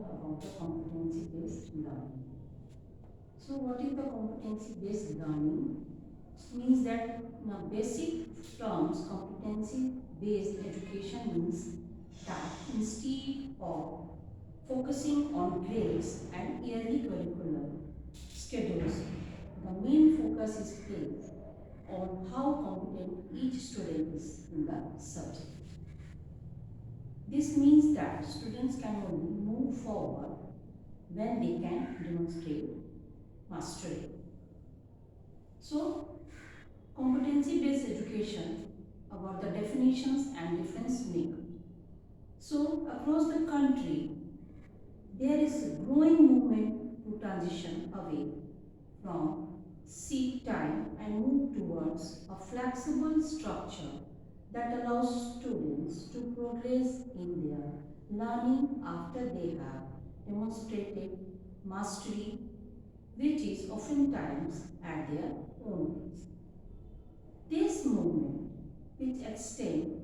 about the competency-based learning. So what is the competency-based learning? It means that in basic terms, competency-based education means that instead of focusing on grades and yearly curricular schedules, the main focus is placed on how competent each student is in the subject. This means that students can only move forward when they can demonstrate mastery. So, competency-based education about the definitions and difference maker. So, across the country, there is a growing movement to transition away from seat time and move towards a flexible structure that allows students to progress in their learning after they have demonstrated mastery, which is oftentimes at their own pace. This movement, which extends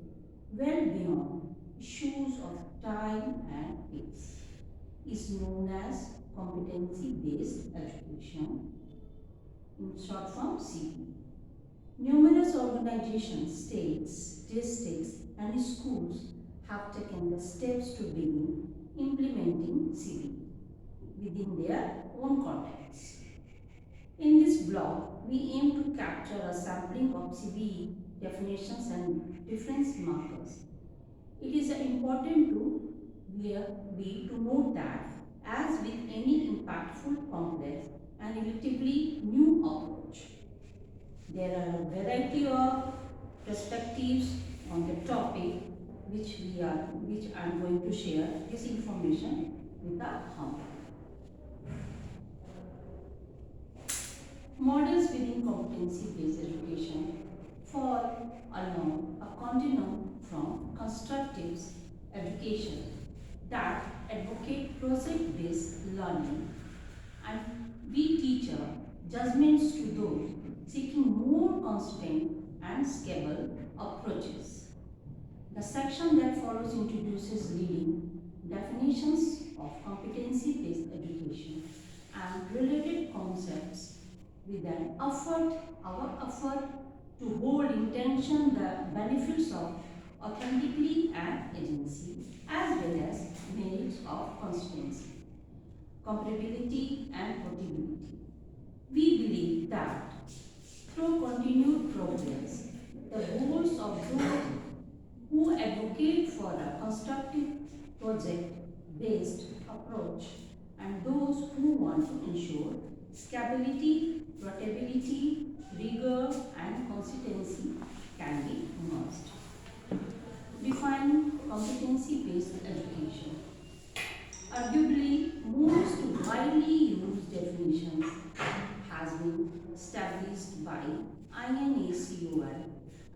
well beyond issues of time and pace, is known as competency-based education, in short form CB. Numerous organizations, states, districts, and schools have taken the steps to begin implementing CB within their own context. In this blog, we aim to capture a sampling of CBE definitions and difference markers. It is important to note that, as with any impactful, complex, and relatively new approach, there are a variety of perspectives on the topic which I am going to share this information with the humble. Models within competency-based education fall along a continuum from constructive education that advocate project-based learning and we teacher judgments to those seeking more constant and scalable approaches. The section that follows introduces leading definitions of competency-based education and related concepts with our effort to hold in tension the benefits of authenticity and agency as well as merits of consistency, comparability and portability. We believe that through continued progress, the goals of those who advocate for a constructive project-based approach and those who want to ensure scalability, portability, rigor and consistency can be merged. Define competency-based education. Arguably, most widely used definitions has been established by INACOL,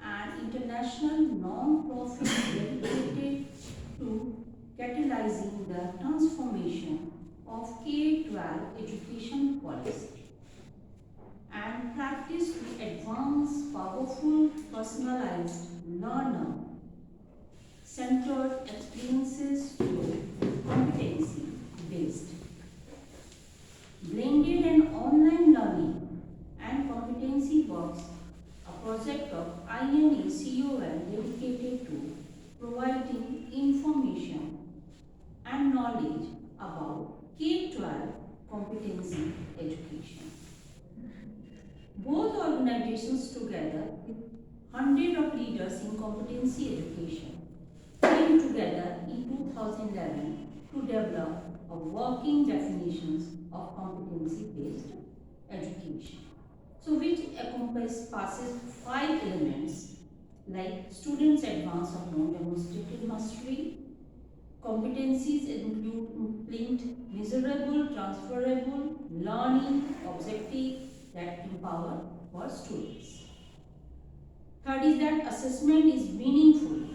an international non-profit dedicated to catalyzing the transformation of K-12 education policy and practice to advance powerful, personalized, learner-centered experiences through competency-based. Blended and online learning and competency works, a project of INACOL dedicated to providing information and knowledge about K-12 competency education. Both organizations together with hundreds of leaders in competency education came together in 2011 to develop a working definitions of competency-based education. So which encompasses 5 elements like students advance of non-demonstrated mastery. Competencies include measurable, transferable, learning, objective that empower for students. Third is that assessment is meaningful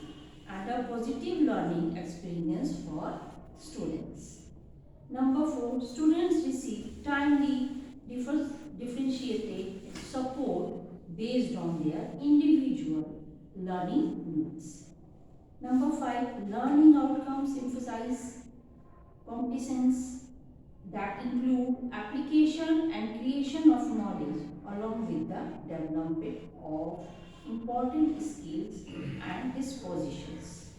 and a positive learning experience for students. Number 4, students receive timely, differentiated support based on their individual learning needs. Number 5, learning outcomes emphasize competence that include application and creation of knowledge along with the development of important skills and dispositions.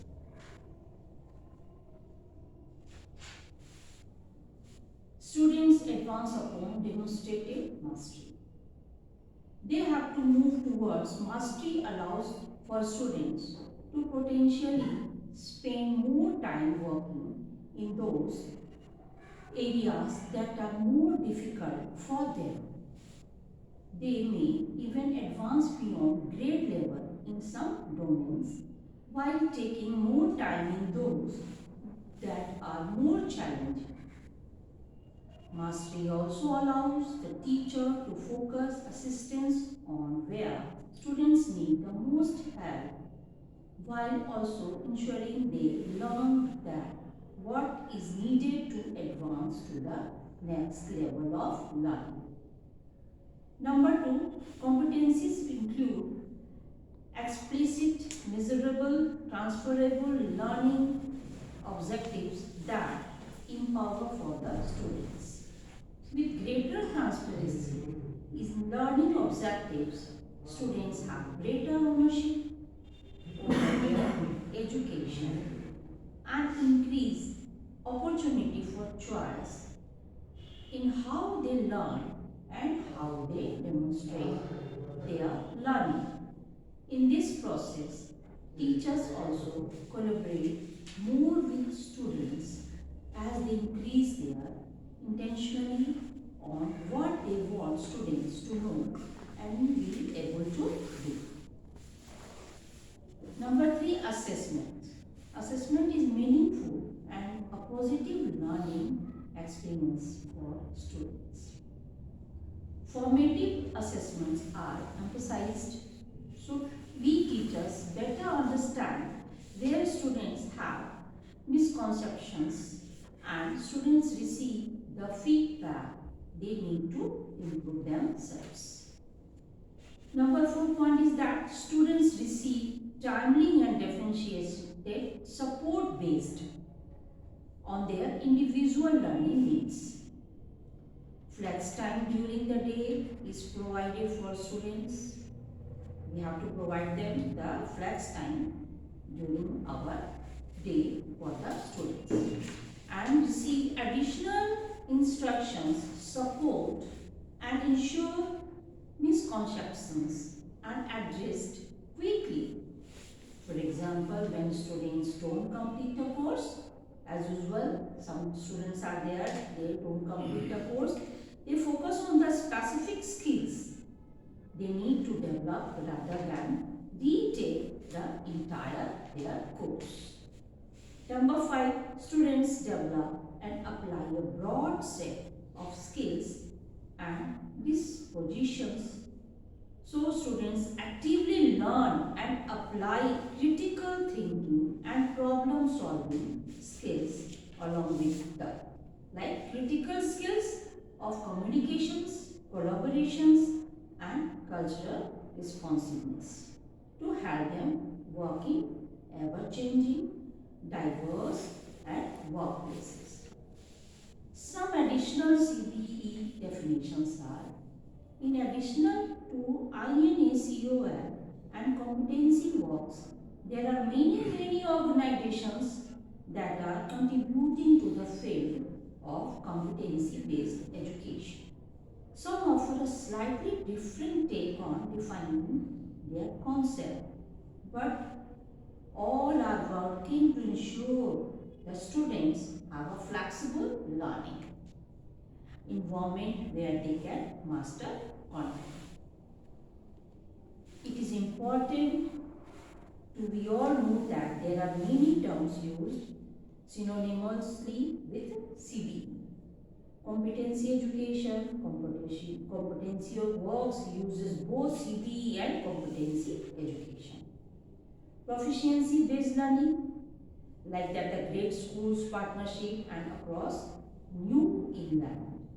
Students advance upon demonstrative mastery. They have to move towards mastery allows for students to potentially spend more time working in those areas that are more difficult for them. They may even advance beyond grade level in some domains while taking more time in those that are more challenging. Mastery also allows the teacher to focus assistance on where students need the most help while also ensuring they learn that what is needed to advance to the next level of learning. Number 2, competencies include explicit, measurable, transferable learning objectives that empower for the students. With greater transparency in learning objectives, students have greater ownership over their education and increased opportunity for choice in how they learn and how they demonstrate their learning. In this process, teachers also collaborate more with students as they increase their intentionally on what they want students to know and be able to do. Number 3, assessment. Assessment is meaningful and a positive learning experience for students. Formative assessments are emphasized so we teachers better understand where students have misconceptions and students receive the feedback they need to improve themselves. Number 4 point is that students receive timely and differentiated support based on their individual learning needs. Flex time during the day is provided for students. We have to provide them the flex time during our day for the students and receive additional instructions, support and ensure misconceptions are addressed quickly. For example, when students don't complete the course, as usual, some students are there, they don't complete the course, they focus on the specific skills they need to develop rather than retake the entire their course. Number 5, students develop and apply a broad set of skills and dispositions. So students actively learn and apply critical thinking and problem solving skills along with the critical skills of communications, collaborations and cultural responsiveness to help them work in ever-changing, diverse and workplaces. Some additional CBE definitions are: in addition to INACOL and competency works, there are many organizations that are contributing to the field of competency-based education. Some offer a slightly different take on defining their concept, but all are working to ensure the students have a flexible learning environment where they can master content. It is important to we all know that there are many terms used synonymously with CBE. Competency education, competency of works uses both CBE and competency education. Proficiency-based learning, like that the Great Schools Partnership and across New England.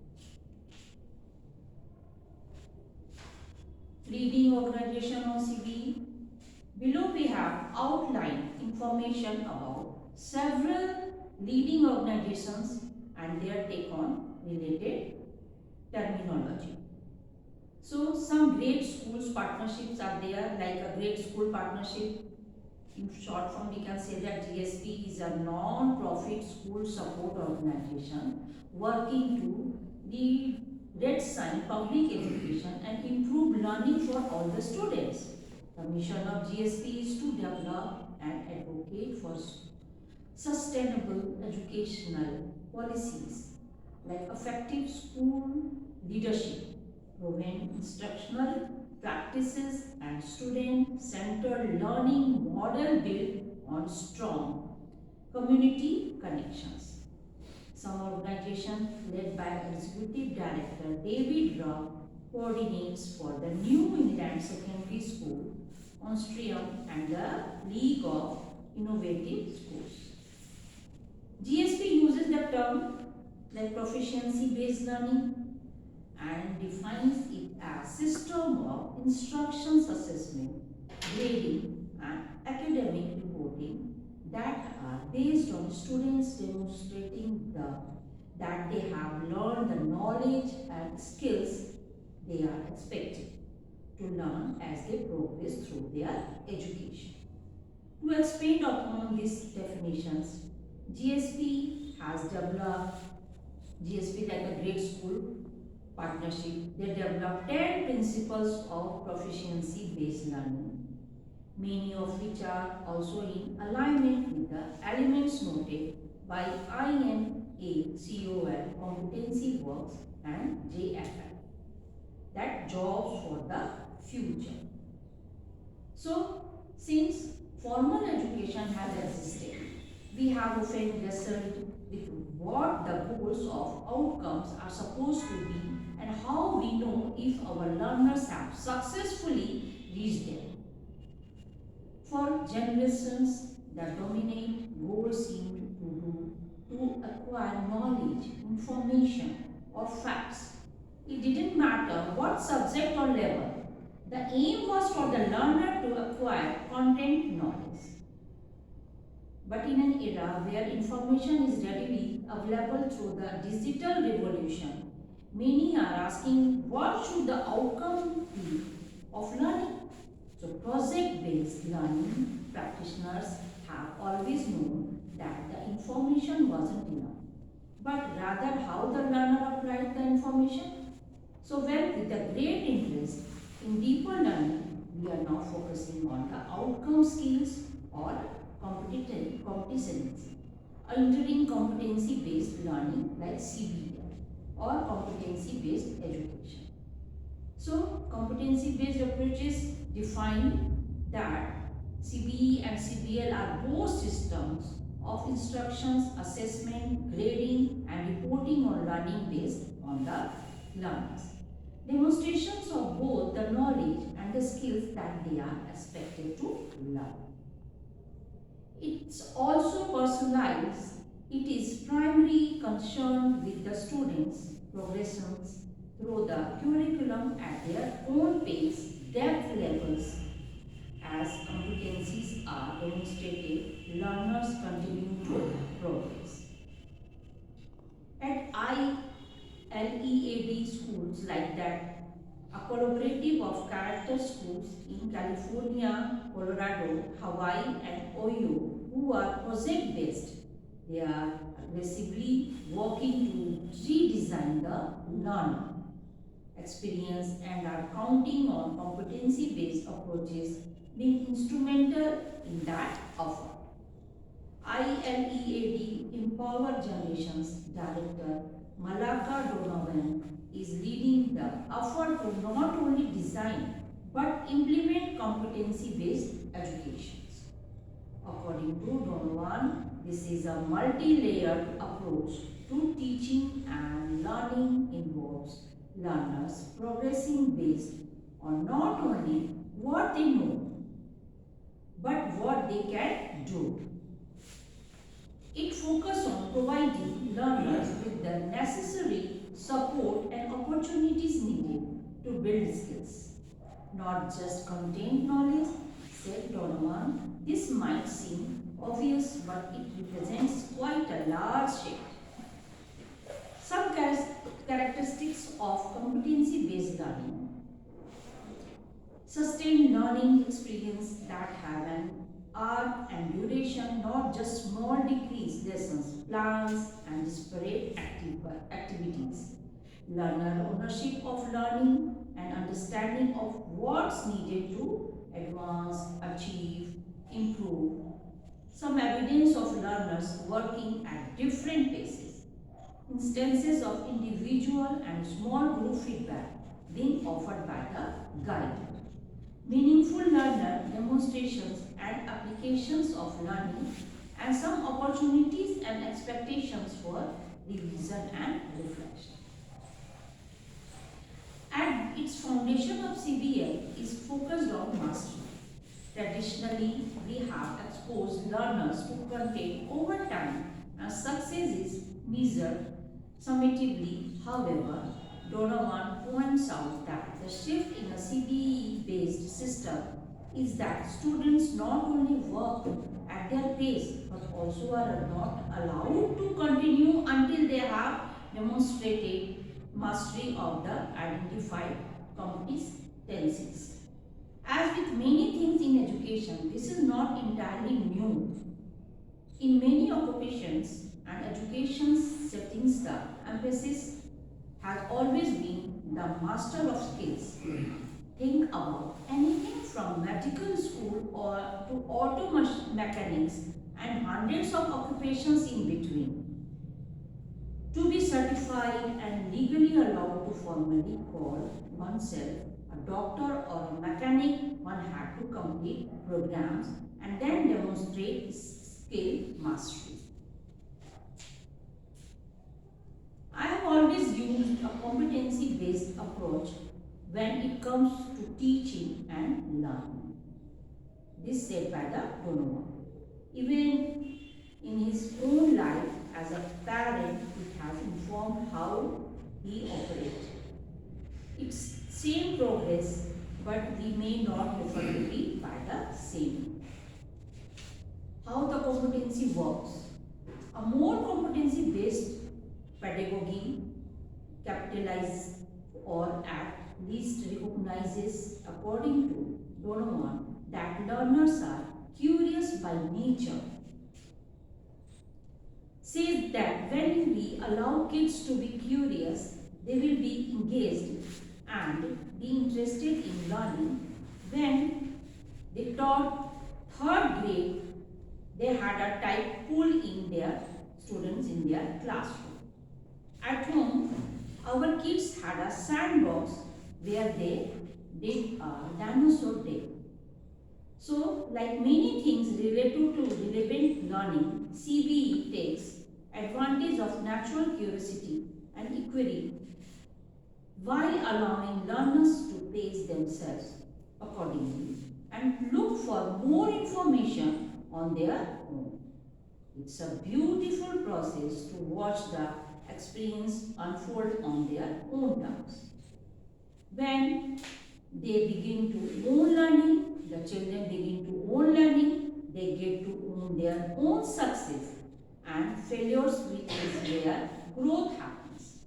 Leading organization on CBE. Below we have outlined information about several leading organizations and their take on related terminology. So some great schools partnerships are there, like a great school partnership. In short form, we can say that GSP is a non-profit school support organization working to redefine public education and improve learning for all the students. The mission of GSP is to develop and advocate for sustainable educational policies like effective school leadership, proven instructional practices, and student-centered learning model built on strong community connections. Some organization led by Executive Director David Rock coordinates for the New England Secondary School Consortium and the League of Innovative Schools. GSP uses the term like proficiency-based learning and defines it as system of instructions assessment, grading and academic reporting that are based on students demonstrating that they have learned the knowledge and skills they are expected to learn as they progress through their education. To expand upon these definitions, GSP has developed GSP like a great school partnership. They developed 10 principles of proficiency-based learning, many of which are also in alignment with the elements noted by INACOL, Competency Works, and JFL, that jobs for the future. So, since formal education has existed, we have often wrestled with what the goals of outcomes are supposed to be and how we know if our learners have successfully reached them. For generations, the dominant goal seemed to acquire knowledge, information, or facts. It didn't matter what subject or level. The aim was for the learner to acquire content knowledge. But in an era where information is readily available through the digital revolution, many are asking what should the outcome be of learning? So project-based learning practitioners have always known that the information wasn't enough, but rather how the learner applied the information. So well, with a great interest in deeper learning, we are now focusing on the outcome skills or competency, entering competency-based learning like CBL or competency-based education. So, competency-based approaches define that CBE and CBL are both systems of instructions, assessment, grading, and reporting on learning based on the learners. Demonstrations of both the knowledge and the skills that they are expected to learn. It's also personalized. It is primarily concerned with the students' progressions through the curriculum at their own pace, depth levels. As competencies are demonstrated, learners continue to progress. At ILEAD schools like that, a collaborative of character schools in California, Colorado, Hawaii, and Ohio who are project-based. They are aggressively working to redesign the learning experience and are counting on competency-based approaches being instrumental in that effort. ILEAD Empower Generations Director Malaka Donovan is leading the effort to not only design but implement competency-based education. According to Donovan, this is a multi-layered approach to teaching, and learning involves learners progressing based on not only what they know but what they can do. It focuses on providing learners with the necessary support and opportunities needed to build skills, not just content knowledge, said Donovan. This might seem obvious, but it represents quite a large shift. Some characteristics of competency-based learning: sustained learning experience that have an arc and duration, not just small decreased lessons, plans, and disparate activities. Learner ownership of learning and understanding of what's needed to advance, achieve, improve. Some evidence of learners working at different paces. Instances of individual and small group feedback being offered by the guide. Meaningful learner demonstrations and applications of learning, and some opportunities and expectations for revision and reflection. At its foundation of CBL is focused on mastery. Traditionally, we have exposed learners to content over time, and success is measured summatively. However, Donovan points out that the shift in a CBE-based system is that students not only work at their pace but also are not allowed to continue until they have demonstrated mastery of the identified competencies. As with many things in education, this is not entirely new. In many occupations and education settings, the emphasis has always been the master of skills. Think about anything from medical school or to auto mechanics and hundreds of occupations in between. To be certified and legally allowed to formally call oneself a doctor or a mechanic, one had to complete programs and then demonstrate skill mastery. I have always used a competency-based approach when it comes to teaching and learning. This said by the Donovan. Even in his own life as a parent, it has informed how he operates. It's same progress, but we may not prefer to be by the same. How the competency works. A more competency-based pedagogy capitalizes or at least recognizes, according to Donovan, that learners are curious by nature. Says that when we allow kids to be curious, they will be engaged and be interested in learning. When they taught third grade, they had a tight pool in their students in their classroom. At home, our kids had a sandbox where they did a dinosaur day. So, like many things related to relevant learning, CBE takes advantage of natural curiosity and inquiry while allowing learners to pace themselves accordingly and look for more information on their own. It's a beautiful process to watch the experience unfold on their own terms. When they begin to own learning, the children begin to own learning, they get to own their own success and failures, which is where growth happens.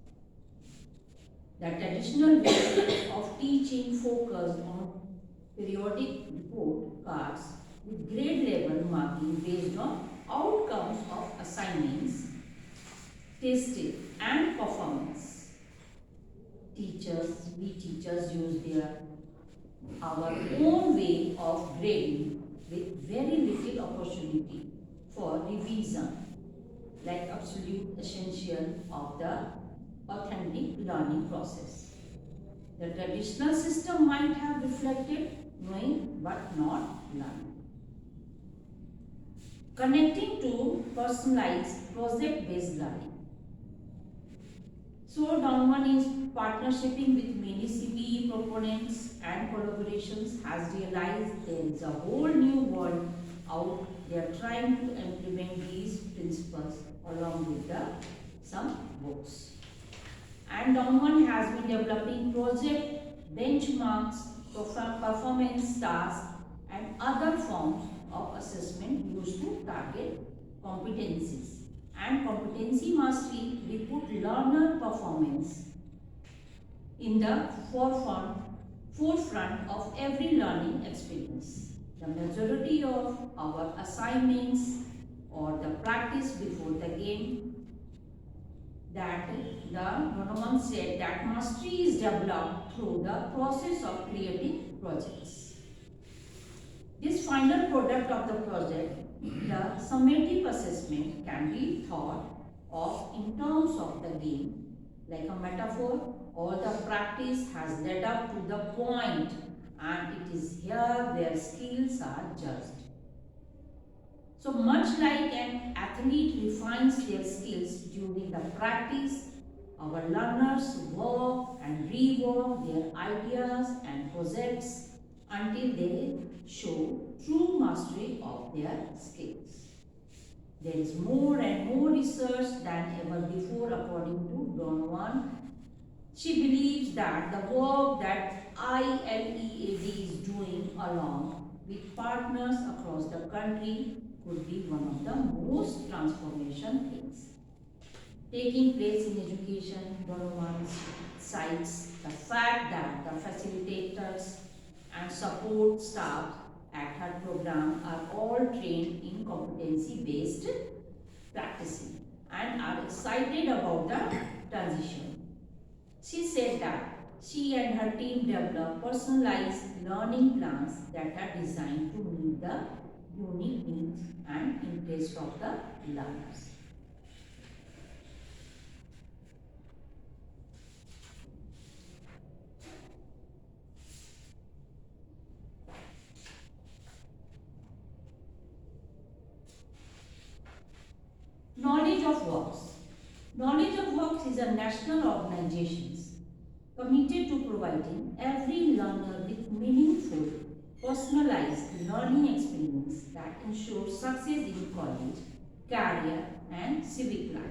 The traditional way of teaching focused on periodic report cards with grade level marking based on outcomes of assignments, tested and performance. We teachers use our own way of grading with very little opportunity for revision, like absolute essential of the authentic learning process. The traditional system might have reflected knowing but not learning. Connecting to personalized project-based learning. So Donovan is partnershiping with many CBE proponents and collaborations has realized there is a whole new world out there trying to implement these principles along with some books. And Donovan has been developing project benchmarks, performance tasks and other forms of assessment used to target competencies. And competency mastery, we put learner performance in the forefront of every learning experience. The majority of our assignments or the practice before the game, that the Donovan said that mastery is developed through the process of creating projects. This final product of the project, the summative assessment, can be thought of in terms of the game, like a metaphor. All the practice has led up to the point, and it is here where skills are judged. So much like an athlete refines their skills during the practice, our learners work and rework their ideas and projects until they show true mastery of their skills. There is more and more research than ever before according to Donovan. She believes that the work that ILEAD is doing along with partners across the country could be one of the most transformation things taking place in education. Donovan cites the fact that the facilitators and support staff at her program are all trained in competency-based practicing and are excited about the transition. She said that she and her team develop personalized learning plans that are designed to meet the unique needs and interests of the learners. Knowledge of Works. Knowledge of Works is a national organization committed to providing every learner with meaningful, personalized learning experience that ensures success in college, career, and civic life.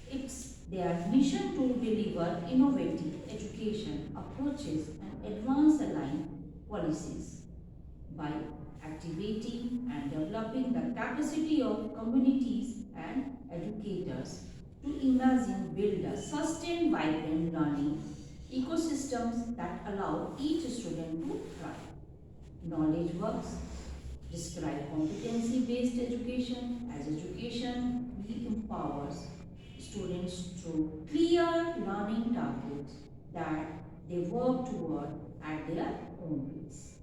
It's their mission to deliver innovative education approaches and advance aligned policies by activating and developing the capacity of communities and educators to imagine, build a sustained, vibrant learning ecosystems that allow each student to thrive. Knowledge Works describe competency-based education as education we empowers students through clear learning targets that they work toward at their own pace.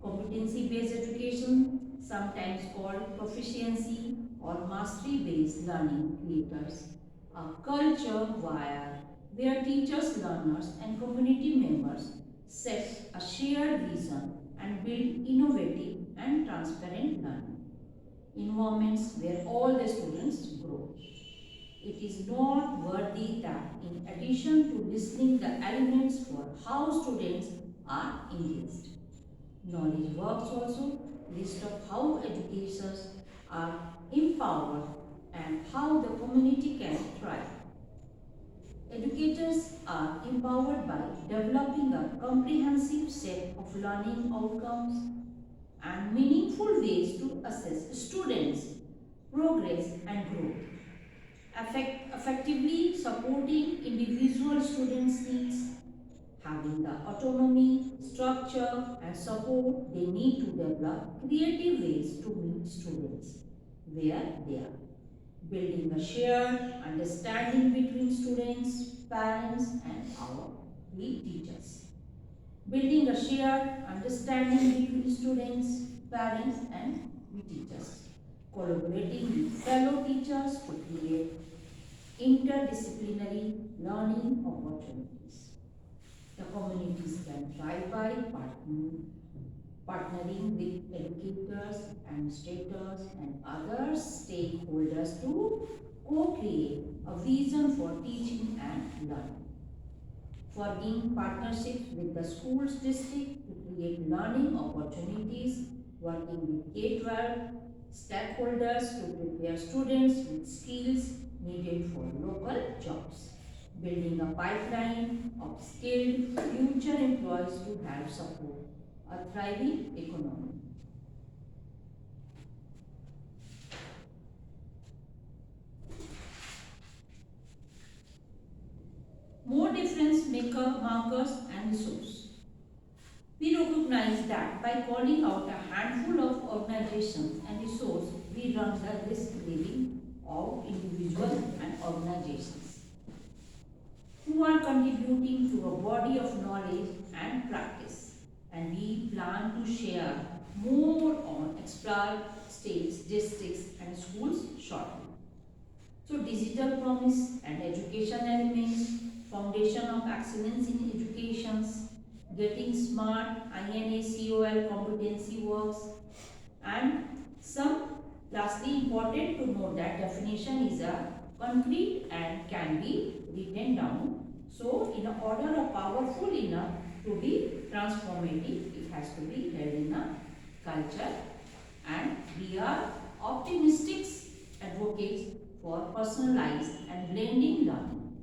Competency-based education, sometimes called proficiency or mastery-based learning, creators a culture where teachers, learners, and community members set a shared vision and build innovative and transparent learning environments where all the students grow. It is noteworthy that in addition to listing the elements for how students are engaged, Knowledge Works also list of how educators are empowered and how the community can thrive. Educators are empowered by developing a comprehensive set of learning outcomes and meaningful ways to assess students' progress and growth, effectively supporting individual students' needs, having the autonomy, structure, and support they need to develop creative ways to meet students where they are, building a shared understanding between students, parents, and our teachers. Building a shared understanding between students, parents, and teachers. Collaborating with fellow teachers to create interdisciplinary learning opportunities. The communities can thrive by partnering with educators, administrators, and other stakeholders to co-create a vision for teaching and learning. Forming partnerships with the schools district to create learning opportunities, working with K-12 stakeholders to prepare students with skills needed for local jobs, building a pipeline of skilled future employees to help support a thriving economy. markers, and resource. We recognize that by calling out a handful of organizations and resources, we run the risk leaving out individuals and organizations who are contributing to a body of knowledge and practice. And we plan to share more on explored states, districts, and schools shortly. So, digital promise and education elements, foundation of excellence in educations, getting smart, INACOL competency works, and some lastly important to note that definition is a concrete and can be written down. So, in order of powerful enough to be transformative, it has to be held in a culture, and we are optimistic advocates for personalized and blending learning.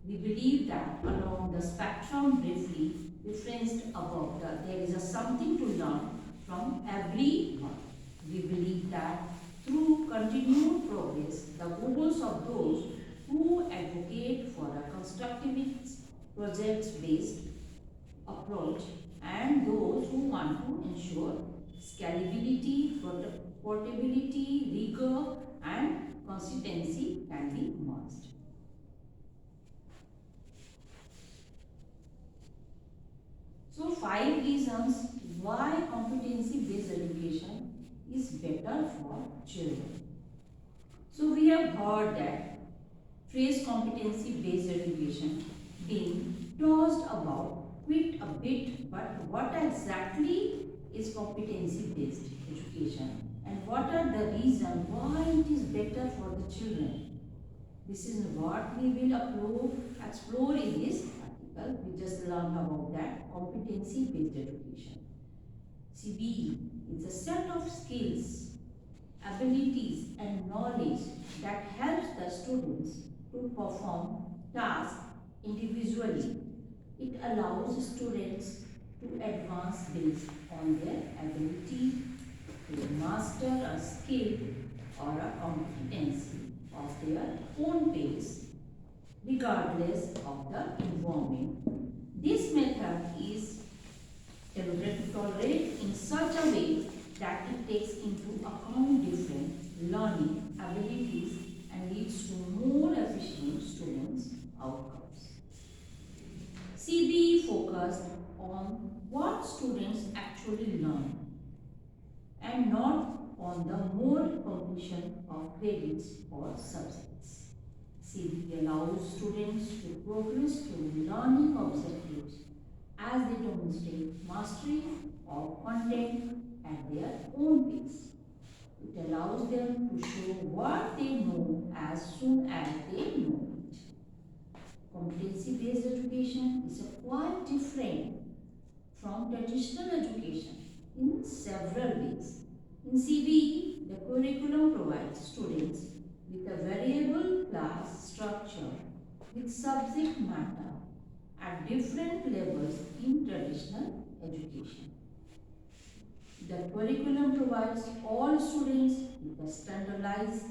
We believe that along the spectrum briefly referenced above, there is a something to learn from everyone. We believe that through continued progress, the goals of those who advocate for a constructivist, project-based approach and those who want to ensure scalability, portability, rigor, and consistency can be merged. So, 5 reasons why competency-based education is better for children. So, we have heard that phrase competency-based education being tossed about quite a bit, but what exactly is competency-based education and what are the reasons why it is better for the children? This is what we will explore in this article. We just learned about that competency-based education. CBE is a set of skills, abilities and knowledge that helps the students to perform tasks individually. It allows students to advance based on their ability to master a skill or a competency of their own pace, regardless of the environment. This method is tolerated in such a way that it takes into account different learning abilities and leads to more efficient students' outcomes. CBE focused on what students actually learn and not on the more completion of credits or subjects. CBE allows students to progress through learning objectives as they demonstrate mastery of content at their own pace. It allows them to show what they know as soon as they know it. Competency-based education is quite different from traditional education in several ways. In CBE, the curriculum provides students with a variable class structure with subject matter at different levels in traditional education. The curriculum provides all students with a standardized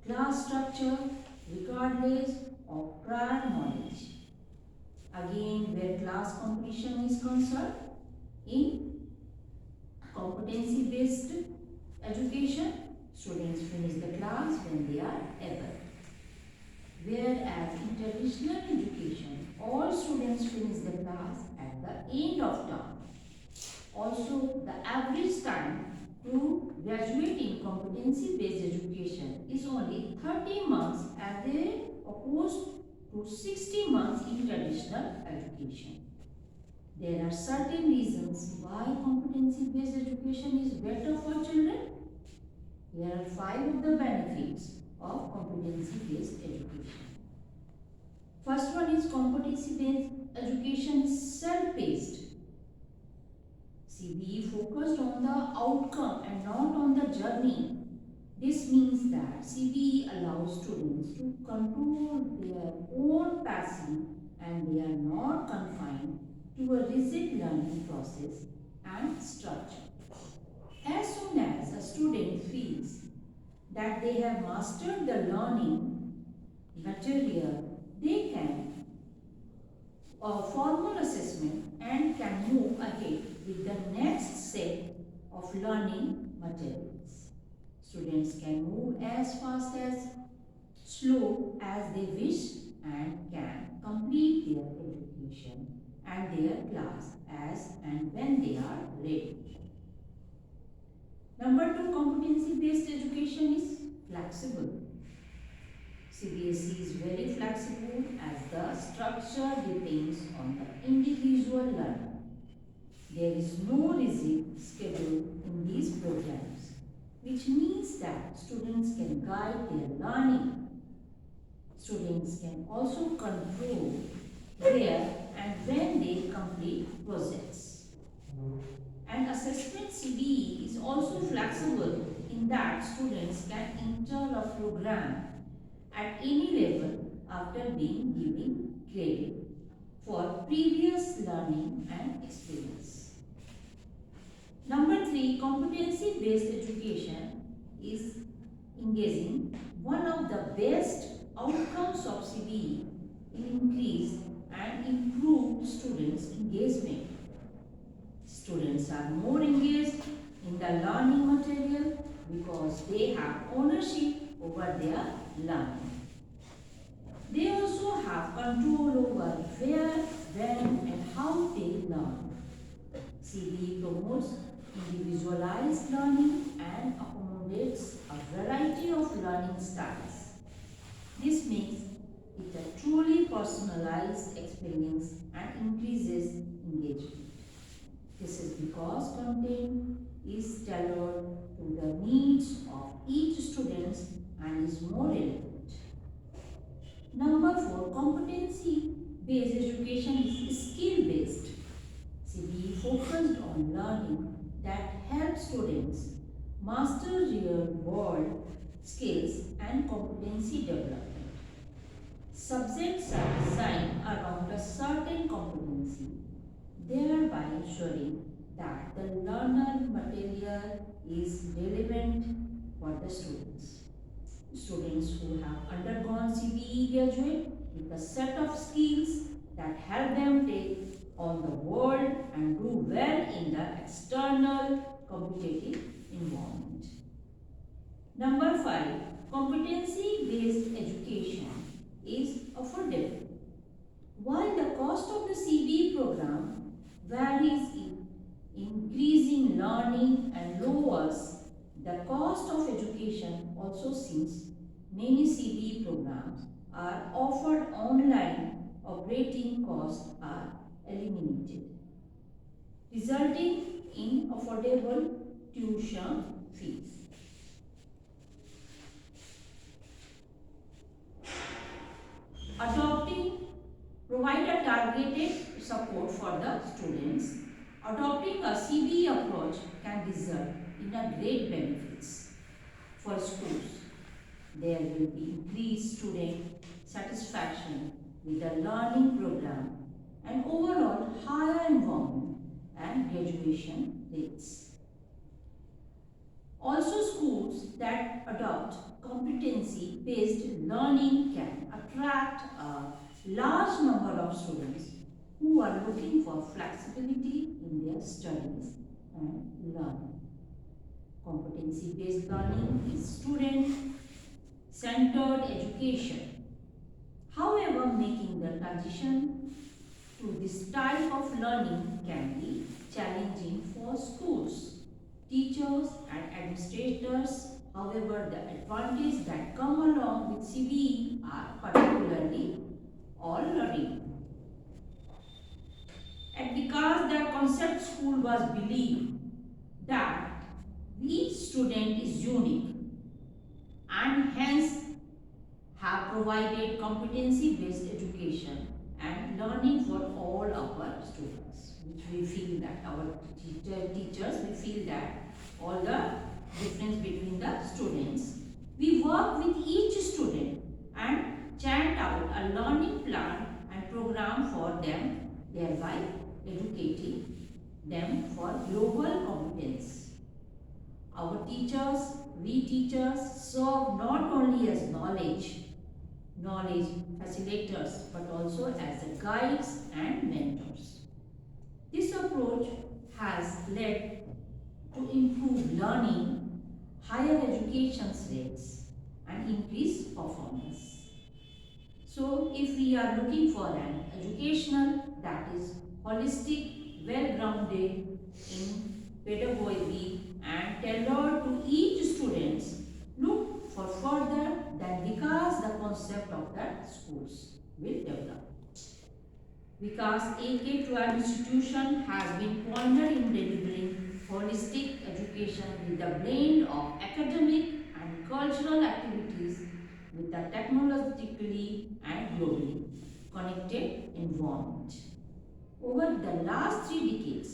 class structure regardless of prior knowledge. Again, where class competition is concerned, in competency-based education, students finish the class when they are able. Whereas in traditional education, all students finish the class at the end of term. Also, the average time to graduate in competency-based education is only 30 months as opposed to 60 months in traditional education. There are certain reasons why competency-based education is better for children. Here are 5 of the benefits of competency-based education. First one is competency-based education is self-paced. CBE focused on the outcome and not on the journey. This means that CBE allows students to control their own passing and they are not confined to a rigid learning process and structure. As soon as a student feels that they have mastered the learning material, they can a formal assessment and can move ahead with the next set of learning materials. Students can move as fast as slow as they wish and can complete their education and their class as and when they are ready. Number two, competency-based education is flexible. CBSE is very flexible as the structure depends on the individual learner. There is no rigid schedule in these programs, which means that students can guide their learning. Students can also control where and when they complete projects. And assessment CBE is also flexible in that students can enter a program at any level after being given credit for previous learning and experience. Number three, competency-based education is engaging. One of the best outcomes of CBE in increased and improved students' engagement. Students are more engaged in the learning material because they have ownership over their learning. They also have control over where, when and how they learn. CBE promotes individualized learning and accommodates a variety of learning styles. This makes it a truly personalized experience and increases engagement. This is because content is tailored to the needs of each student and is more relevant. Number four, competency-based education is skill-based. CBE focused on learning that helps students master real-world skills and competency development. Subjects are designed around a certain competency, thereby ensuring that the learner material is relevant for the students. Students who have undergone CBE graduate with a set of skills that help them take on the world and do well in the external competitive environment. Number five, competency-based education is affordable. While the cost of the CBE program varies in increasing learning and lowers the cost of education also, since many CBE programs are offered online, operating costs are eliminated, resulting in affordable tuition fees. Adopting provide a targeted support for the students. Adopting a CBE approach can result in a great benefits for schools. There will be increased student satisfaction with the learning program and overall higher enrollment and graduation rates. Also, schools that adopt competency-based learning can attract a large number of students who are looking for flexibility in their studies and learning. Competency-based learning is student-centered education. However, making the transition to this type of learning can be challenging for schools, teachers and administrators. However, the advantages that come along with CBE are particularly all-learning. And because the concept school was believed that each student is unique and hence have provided competency-based education and learning for all our students, which we feel that our teachers, we feel that all the difference between the students. We work with each student and chant out a learning plan and program for them, thereby educating them for global competence. Our teachers, we teachers serve not only as knowledge facilitators, but also as the guides and mentors. This approach has led to improve learning, higher education rates, and increased performance. So, if we are looking for an educational that is holistic, well-grounded in pedagogy and tailored to each student, look for further than because the concept of that schools will develop. Because AK-12 institution has been pioneered in delivering holistic education with a blend of academic and cultural activities with a technologically and globally connected environment. Over the last 3 decades,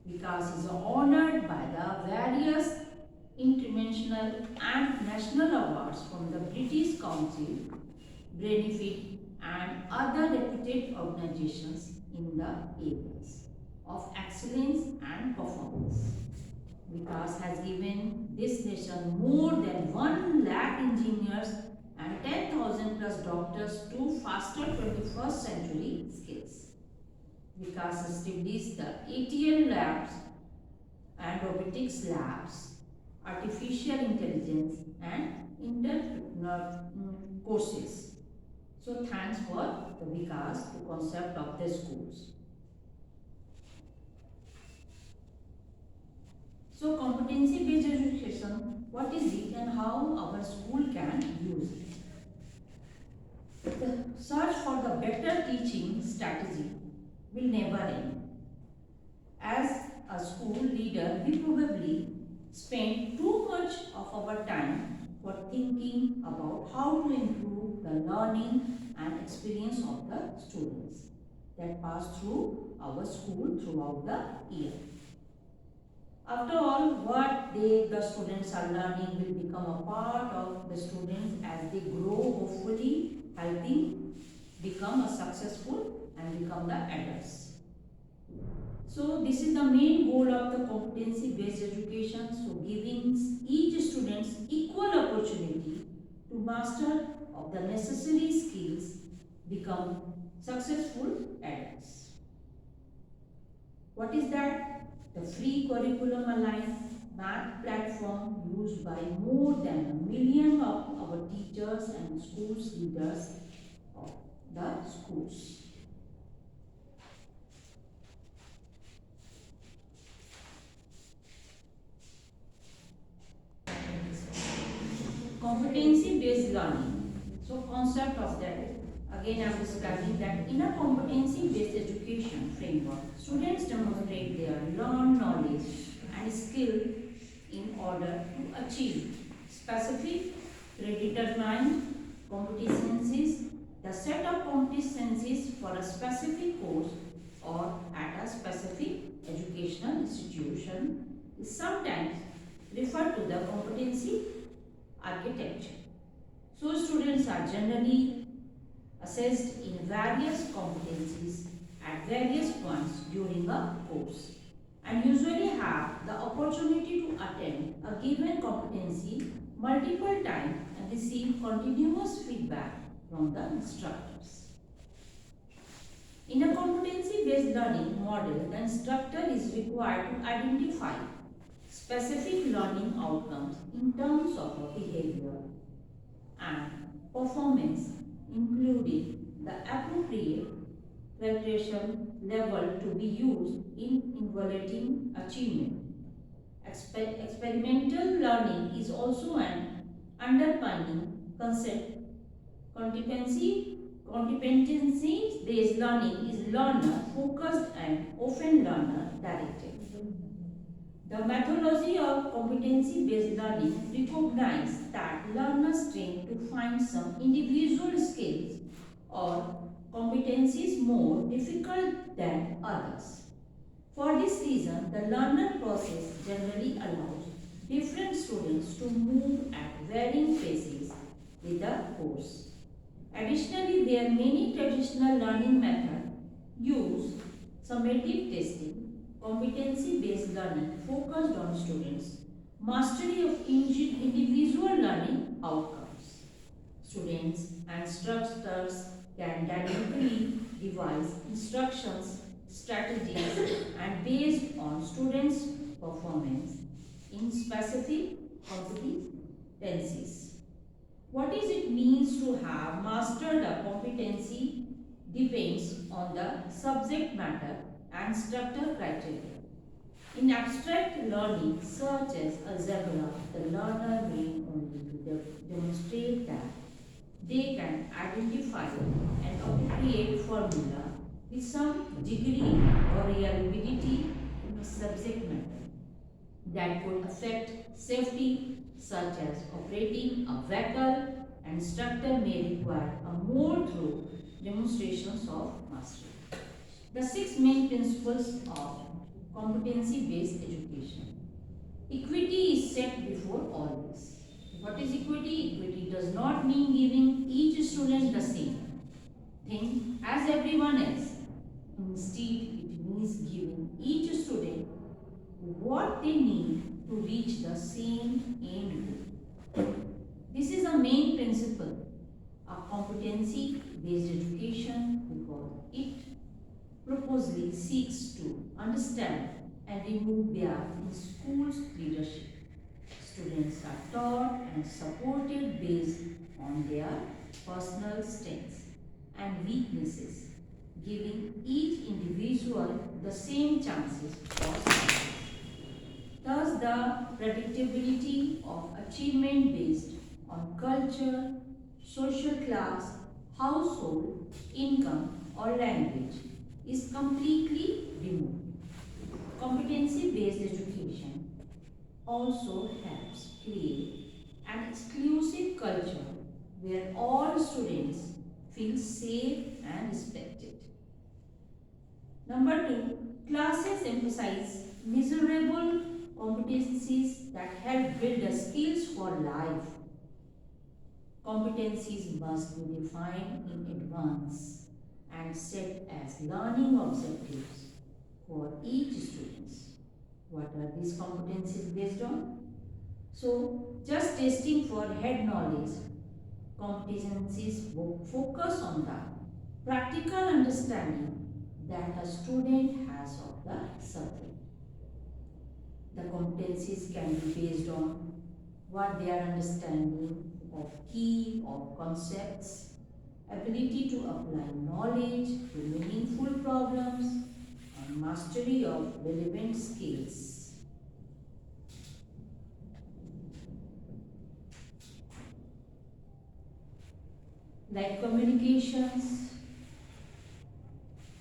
Vikas is honored by the various international and national awards from the British Council, Benefit, and other reputed organizations in the areas of excellence and performance. Vikas has given this nation more than 1 lakh engineers and 10,000 plus doctors to foster 21st century skills. Vikas established the ATL labs and robotics labs, artificial intelligence and entrepreneur courses. So thanks for the Vikas, the concept of the schools. So competency-based education, what is it and how our school can use it? The search for the better teaching strategy will never end. As a school leader, we probably spend too much of our time for thinking about how to improve the learning and experience of the students that pass through our school throughout the year. After all, what the students are learning will become a part of the students as they grow, hopefully helping become a successful and become the adults. So this is the main goal of the competency-based education. So giving each student equal opportunity to master of the necessary skills, become successful adults. What is that? The free curriculum aligned math platform used by more than 1 million of our teachers and schools leaders of the schools. Competency-based learning. So concept of that, again I am describing that in a competency-based education framework, students demonstrate their learned knowledge and skill in order to achieve specific predetermined competencies. The set of competencies for a specific course or at a specific educational institution is sometimes referred to the competency architecture. So students are generally assessed in various competencies at various points during a course and usually have the opportunity to attend a given competency multiple times and receive continuous feedback from the instructors. In a competency-based learning model, the instructor is required to identify specific learning outcomes in terms of behavior and performance, including the appropriate preparation level to be used in evaluating achievement. Experimental learning is also an underpinning concept. Competency-based learning is learner-focused and often learner-directed. The methodology of competency-based learning recognizes that learners train to find some individual skills or competencies more difficult than others. For this reason, the learner process generally allows different students to move at varying paces with the course. Additionally, there are many traditional learning methods use summative testing, competency-based learning focused on students' mastery of individual learning outcomes. Students and instructors can dynamically devise instructions, strategies, and based on students' performance in specific competencies. What is it means to have mastered a competency depends on the subject matter and structure criteria. In abstract learning such as algebra, the learner may only demonstrate that they can identify an appropriate formula with some degree of reliability in the subject matter that could affect safety, such as operating a vehicle, and instructor may require a more thorough demonstrations of mastery. The six main principles of competency-based education. Equity is set before all this. What is equity? Equity does not mean giving each student the same thing as everyone else. Instead, it means giving each student what they need to reach the same end goal. This is a main principle of competency-based education because it purposely seeks to understand and remove bias in schools leadership. Students are taught and supported based on their personal strengths and weaknesses, giving each individual the same chances for success. Thus, the predictability of achievement based on culture, social class, household, income, or language is completely removed. Competency-based education also helps create an exclusive culture where all students feel safe and respected. Number two, classes emphasize measurable competencies that help build the skills for life. Competencies must be defined in advance and set as learning objectives for each student. What are these competencies based on? So, just testing for head knowledge, competencies focus on the practical understanding that a student has of the subject. The competencies can be based on what they are understanding of key or concepts, ability to apply knowledge to meaningful problems, and mastery of relevant skills. Like communications,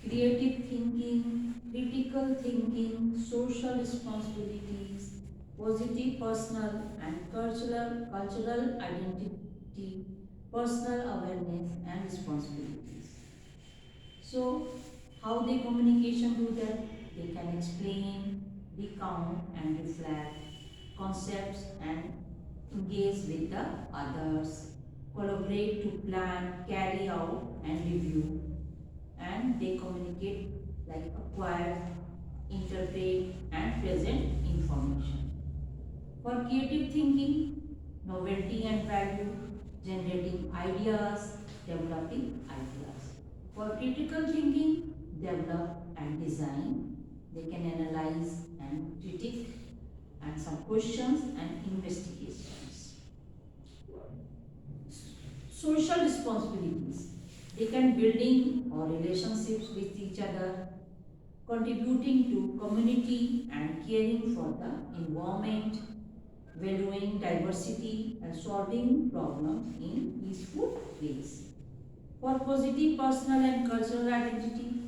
creative thinking, critical thinking, social responsibilities, positive personal and cultural identity, personal awareness and responsibilities. So, how they communication do that? They can explain, recount and reflect concepts and engage with the others, collaborate to plan, carry out and review, and they communicate like acquire, interpret and present information. For creative thinking, novelty and value, generating ideas, developing ideas. For critical thinking, develop and design, they can analyze and critique and some questions and investigations. Social responsibilities, they can building or relationships with each other, contributing to community and caring for the environment, valuing diversity and solving problems in peaceful ways. For positive personal and cultural identity,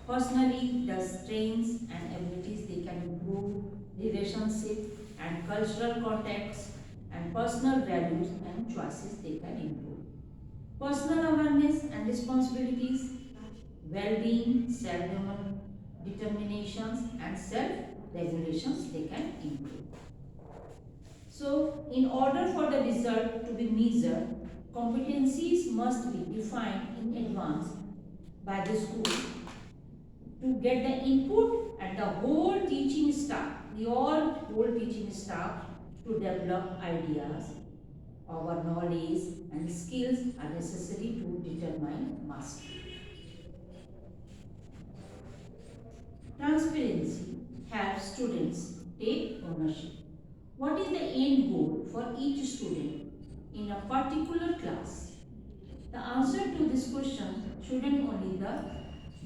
personally the strengths and abilities they can improve relationship and cultural context and personal values and choices they can improve. Personal awareness and responsibilities, well-being, self-determinations and self-regulations they can improve. So, in order for the result to be measured, competencies must be defined in advance by the school to get the input and the whole teaching staff, the whole teaching staff to develop ideas our knowledge and skills are necessary to determine mastery. Transparency helps students take ownership. What is the end goal for each student in a particular class? The answer to this question shouldn't only be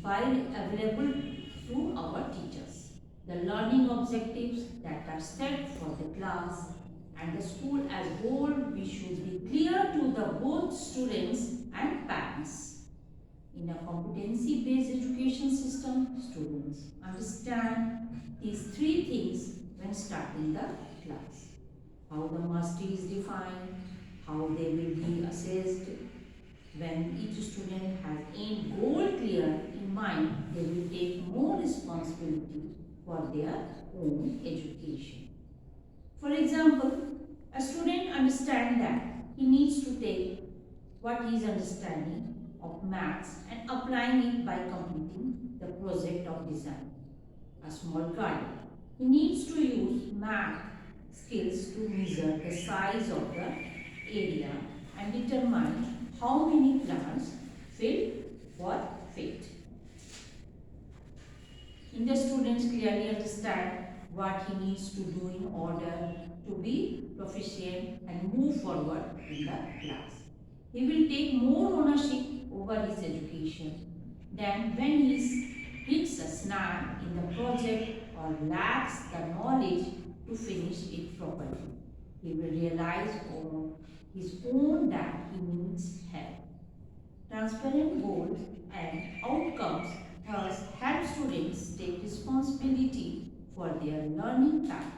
available to our teachers. The learning objectives that are set for the class and the school as whole, we should be clear to the both students and parents. In a competency-based education system, students understand these three things when starting the class. How the mastery is defined, how they will be assessed. When each student has end goal clear in mind, they will take more responsibility for their own education. For example, a student understands that he needs to take what he is understanding of maths and applying it by completing the project of design, a small garden. He needs to use math skills to measure the size of the area and determine how many plants fit for fit. And the students clearly understand what he needs to do in order to be proficient and move forward in the class. He will take more ownership over his education than when he hits a snag in the project or lacks the knowledge to finish it properly. He will realize on his own that he needs help. Transparent goals and outcomes thus help students take responsibility for their learning path.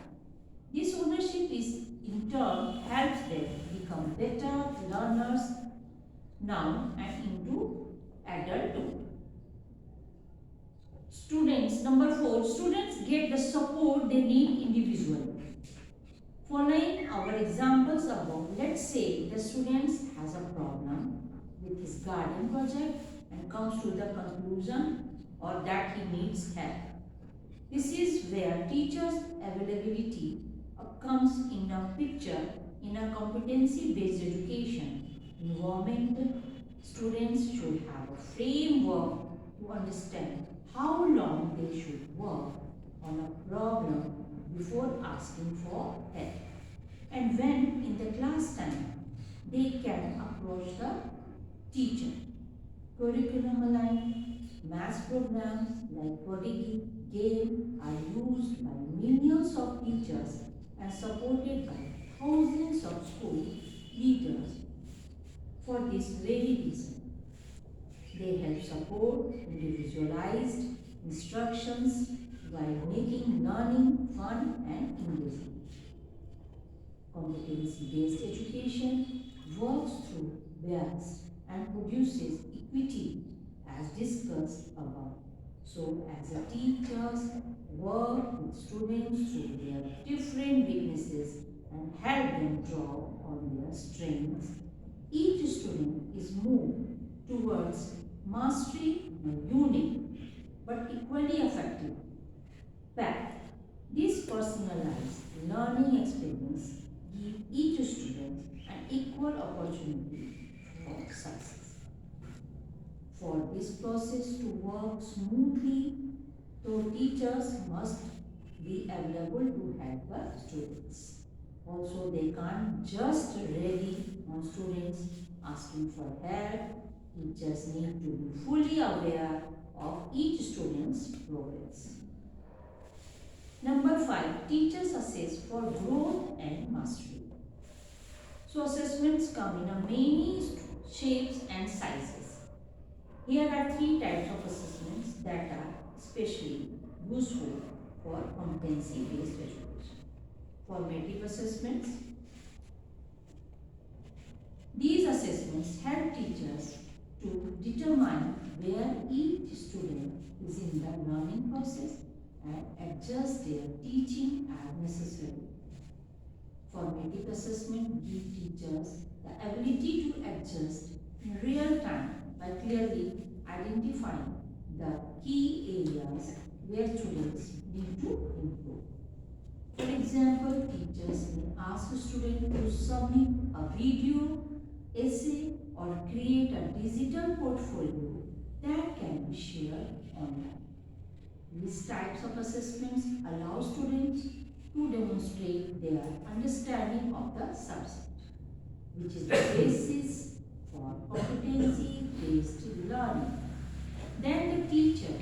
This ownership is in turn helps them become better learners now and into adulthood. Students, number 4, students get the support they need individually. Following our examples above, let's say the student has a problem with his garden project and comes to the conclusion or that he needs help. This is where teachers' availability comes in a picture in a competency-based education environment. Students should have a framework to understand how long they should work on a problem before asking for help. And when in the class time, they can approach the teacher. Curriculum aligned math programs like Prodigy Game are used by millions of teachers and supported by thousands of school leaders for this very reason. They help support individualized instructions while making learning fun and engaging. Competency-based education works through bias and produces equity as discussed above. So as a teachers work with students through their different weaknesses and help them draw on their strengths, each student is moved towards mastery in a unique but equally effective path. This personalized learning experience gives each student an equal opportunity for success. For this process to work smoothly, though teachers must be available to help the students. Also, they can't just rely on students asking for help. Teachers need to be fully aware of each student's progress. Number 5, teachers assess for growth and mastery. So assessments come in a many shapes and sizes. Here are 3 types of assessments that are especially useful for competency-based education. Formative assessments. These assessments help teachers to determine where each student is in the learning process and adjust their teaching as necessary. Formative assessment gives teachers the ability to adjust in real time by clearly identifying the key areas where students need to improve. For example, teachers may ask students to submit a video, essay, or create a digital portfolio that can be shared online. These types of assessments allow students to demonstrate their understanding of the subject, which is the basis for competency-based learning. Then the teacher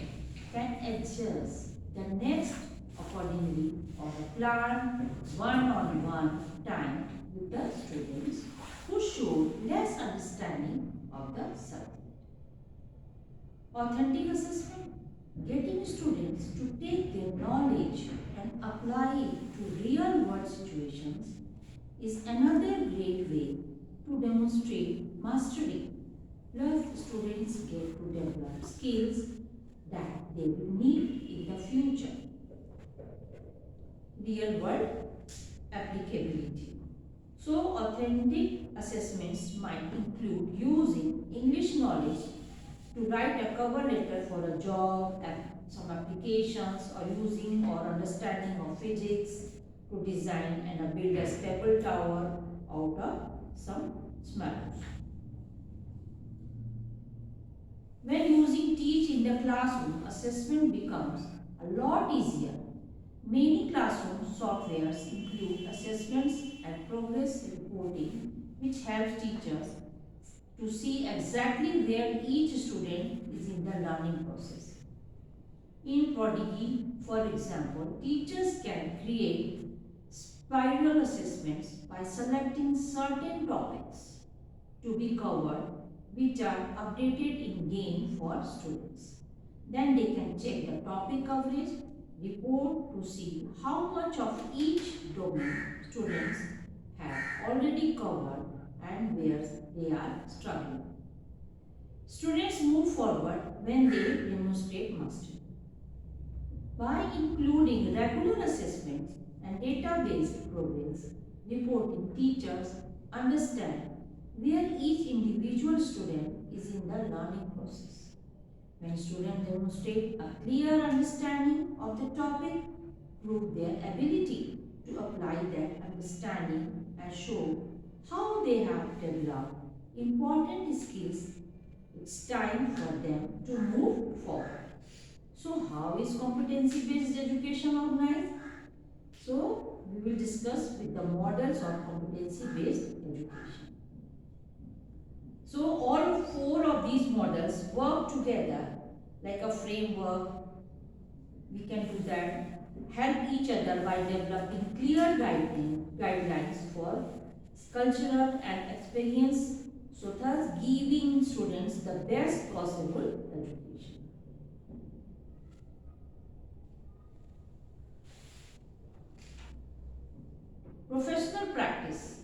can adjust the next accordingly or plan one-on-one time with the students who show less understanding of the subject. Authentic assessment, getting students to take their knowledge and apply it to real-world situations is another great way to demonstrate mastery. Plus, students get to develop skills that they will need in the future. Real-world applicability. So, authentic assessments might include using English knowledge to write a cover letter for a job, some applications, or using or understanding of physics to design and build a stable tower out of some smalls. When using teach in the classroom, assessment becomes a lot easier. Many classroom softwares include assessments and progress reporting, which helps teachers to see exactly where each student is in the learning process. In Prodigy, for example, teachers can create spiral assessments by selecting certain topics to be covered, which are updated in game for students. Then they can check the topic coverage report to see how much of each domain students have already covered and where they are struggling. Students move forward when they demonstrate mastery. By including regular assessments and data-based progress reporting, teachers understand where each individual student is in the learning process. When students demonstrate a clear understanding of the topic, prove their ability to apply that understanding and show how they have developed important skills, it's time for them to move forward. So, how is competency-based education organized? So, we will discuss with the models of competency-based education. So, all four of these models work together like a framework. We can do that. Help each other by developing clear guidelines for cultural and experience, so thus giving students the best possible education. Professional practice.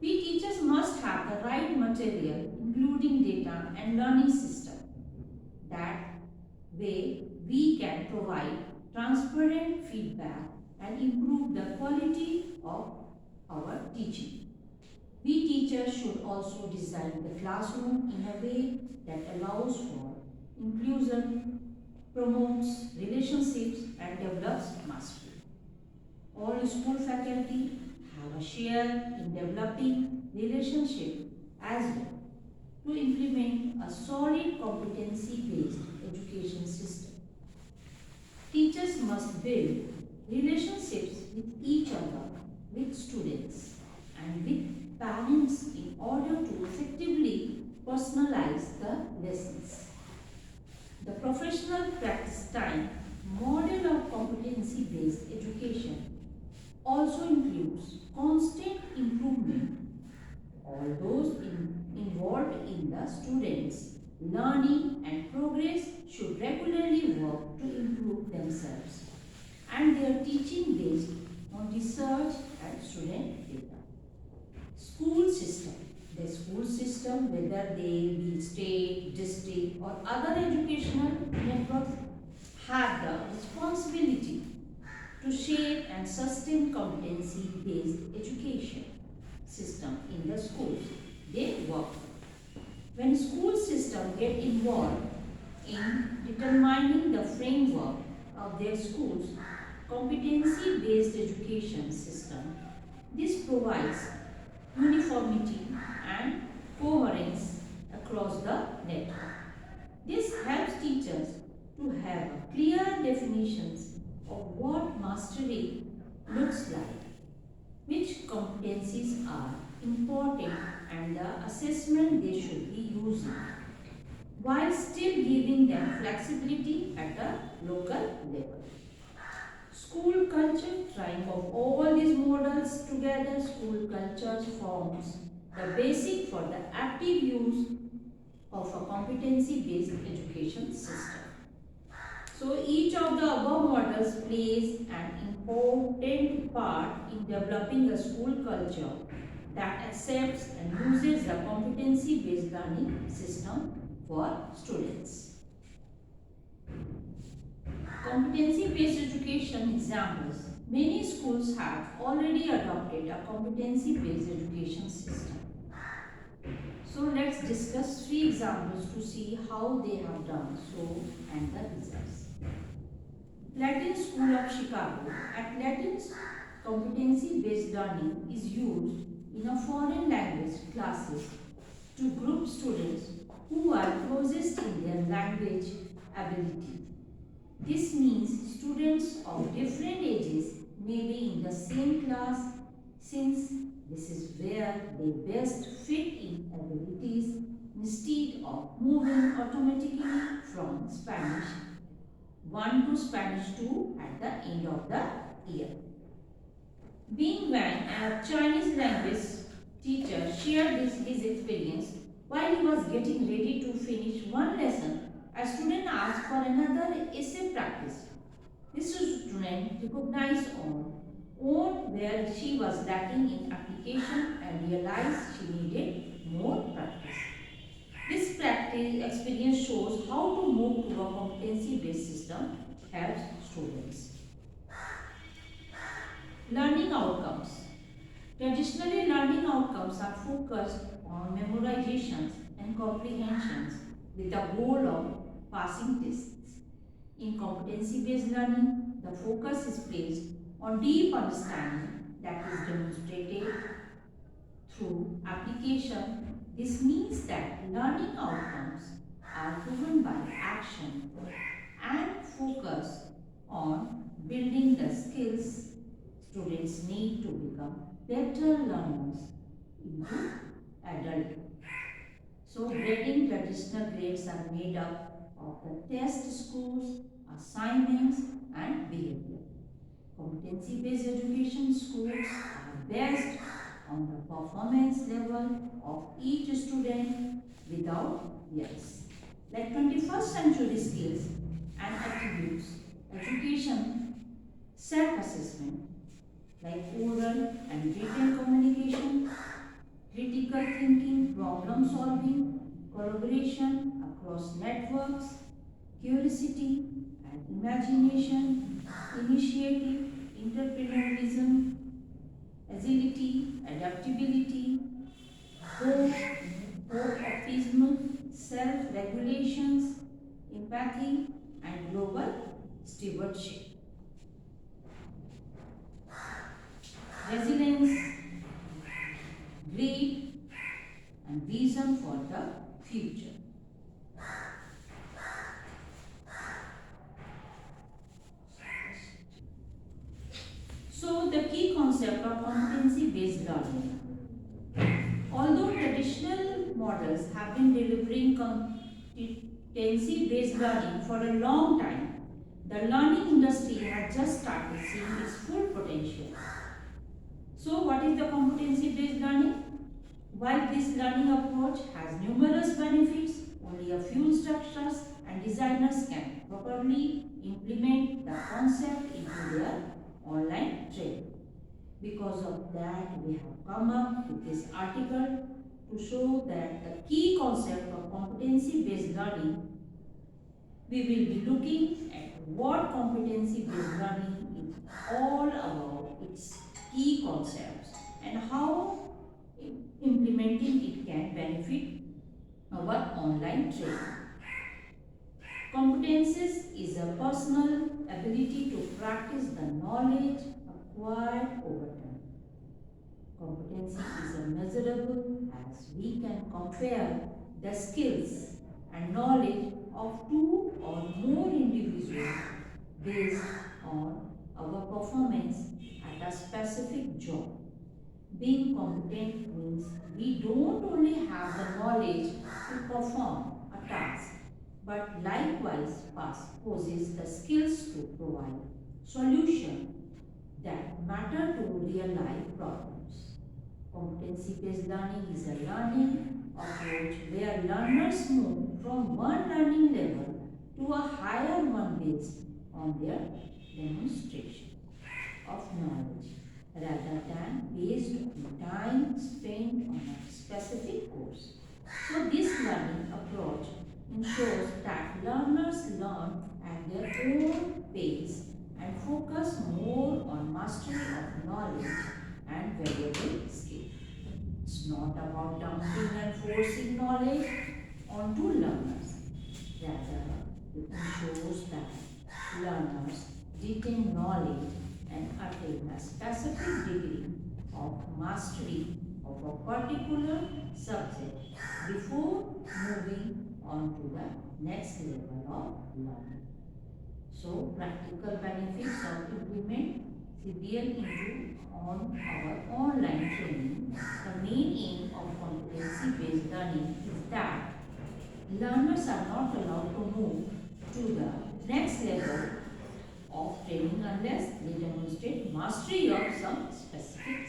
We teachers must have the right material, including data and learning system. That way, we can provide transparent feedback and improve the quality of our teaching. We teachers should also design the classroom in a way that allows for inclusion, promotes relationships, and develops mastery. All school faculty have a share in developing relationship as well to implement a solid competency-based education system. Teachers must build relationships with each other, with students, and with parents in order to effectively personalize the lessons. The professional practice time model of competency-based education also includes constant improvement. All those involved in the students' learning and progress should regularly work to improve themselves and their teaching based on research and student data. School system. The school system, whether they be state, district or other educational networks, have the responsibility to shape and sustain competency-based education system in the schools they work. When school systems get involved in determining the framework of their schools, competency-based education system. This provides uniformity and coherence across the network. This helps teachers to have clear definitions of what mastery looks like, which competencies are important and the assessment they should be using, while still giving them flexibility at a local level. School culture, trying of all these models together, school culture forms the basic for the active use of a competency-based education system. So each of the above models plays an important part in developing a school culture that accepts and uses the competency-based learning system for students. Competency-based education examples. Many schools have already adopted a competency-based education system. So let's discuss three examples to see how they have done so and the results. Latin School of Chicago. At Latin's competency-based learning is used in a foreign language classes to group students who are closest in their language ability. This means students of different ages may be in the same class, since this is where they best fit in abilities, instead of moving automatically from Spanish 1 to Spanish 2 at the end of the year. Being Wang, a Chinese language teacher, shared his experience while he was getting ready to finish one lesson. A student asked for another essay practice. This student recognized on where she was lacking in application and realized she needed more practice. This practice experience shows how to move to a competency-based system helps students. Learning outcomes. Traditionally, learning outcomes are focused on memorizations and comprehensions with the goal of passing tests. In competency-based learning, the focus is placed on deep understanding that is demonstrated through application. This means that learning outcomes are proven by action and focus on building the skills students need to become better learners into adulthood. So grading traditional grades are made up of the test scores, assignments and behavior. Competency-based education scores are based on the performance level of each student without bias. Like 21st century skills and attributes, education, self-assessment, like oral and written communication, critical thinking, problem solving, collaboration across networks, curiosity and imagination, initiative, entrepreneurialism, agility, adaptability, optimism, self-regulations, empathy and global stewardship. Resilience, greed and vision for the future. So the key concept of competency-based learning. Although traditional models have been delivering competency-based learning for a long time, the learning industry has just started seeing its full potential. So what is the competency-based learning? While this learning approach has numerous benefits, only a few instructors and designers can properly implement the concept into their online training. Because of that, we have come up with this article to show that the key concept of competency-based learning, we will be looking at what competency-based learning is all about, its key concepts, and how implementing it can benefit our online training. Competencies is a personal ability to practice the knowledge acquired over time. Competency is measurable as we can compare the skills and knowledge of two or more individuals based on our performance at a specific job. Being competent means we don't only have the knowledge to perform a task, but likewise possess the skills to provide solutions that matter to real life problems. Competency-based learning is a learning approach where learners move from one learning level to a higher one based on their demonstration of knowledge rather than based on time spent on a specific course. So this learning approach ensures that learners learn at their own pace and focus more on mastery of knowledge and valuable skill. It's not about dumping and forcing knowledge onto learners. Rather, it ensures that learners retain knowledge and attain a specific degree of mastery of a particular subject before moving on to the next level of learning. So, practical benefits of implement CBL into on our online training. The main aim of competency-based learning is that learners are not allowed to move to the next level of training unless they demonstrate mastery of some specific